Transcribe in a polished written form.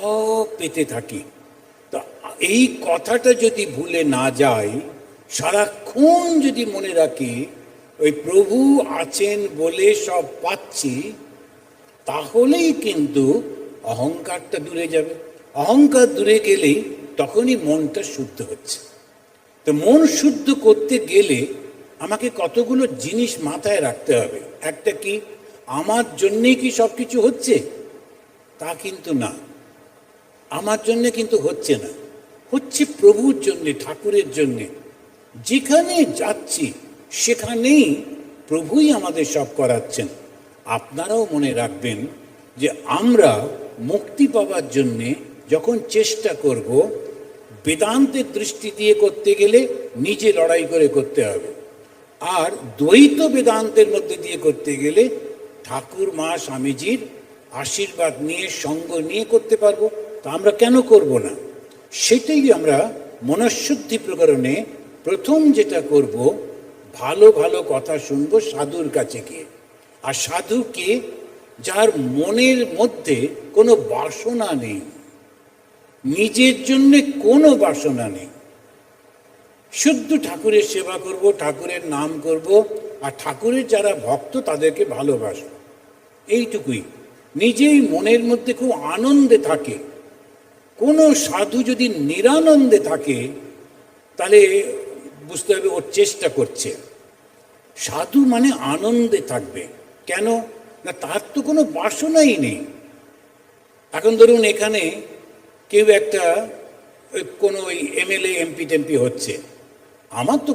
সব পেতে থাকি। তা এই কথাটা যদি ভুলে না যাই, সারাক্ষণ যদি মনে রাখি ওই প্রভু আছেন বলে সব পাচ্ছি, তাহলেই কিন্তু অহংকারটা দূরে যাবে। অহংকার দূরে গেলেই তখনই মনটা শুদ্ধ হচ্ছে। তো মন শুদ্ধ করতে গেলে আমাকে কতগুলো জিনিস মাথায় রাখতে হবে। একটা কি, আমার জন্যেই কি সব কিছু হচ্ছে? তা কিন্তু না, আমার জন্যে কিন্তু হচ্ছে না, হচ্ছে প্রভুর জন্যে, ঠাকুরের জন্যে। যেখানে যাচ্ছি সেখানেই প্রভুই আমাদের সব করাচ্ছেন। আপনারাও মনে রাখবেন যে আমরা মুক্তি পাওয়ার জন্যে যখন চেষ্টা করব, বেদান্তের দৃষ্টি দিয়ে করতে গেলে নিজে লড়াই করে করতে হবে, আর দ্বৈত বেদান্তের মধ্যে দিয়ে করতে গেলে ঠাকুর মা স্বামীজির আশীর্বাদ নিয়ে, সঙ্গ নিয়ে করতে পারবো। তা আমরা কেন করব না? সেটাই আমরা মনঃশুদ্ধি প্রকরণে প্রথম যেটা করব, ভালো ভালো কথা শুনবো সাধুর কাছে গিয়ে। আর সাধুকে যার মনের মধ্যে কোনো বাসনা নেই, নিজের জন্য কোনো বাসনা নেই, শুদ্ধ ঠাকুরের সেবা করব, ঠাকুরের নাম করব, আর ঠাকুরের যারা ভক্ত তাদেরকে ভালোবাসব, এইটুকুই। নিজেই মনের মধ্যে খুব আনন্দে থাকে। কোনো সাধু যদি নিরানন্দে থাকে তাহলে বুঝতে হবে ওর চেষ্টা করছে। সাধু মানে আনন্দে থাকবে। কেন না, তার তো কোনো বাসনাই নেই। এখন ধরুন এখানে কেউ একটা কোনো এমএলএ এমপি টেমপি হচ্ছে, আমার তো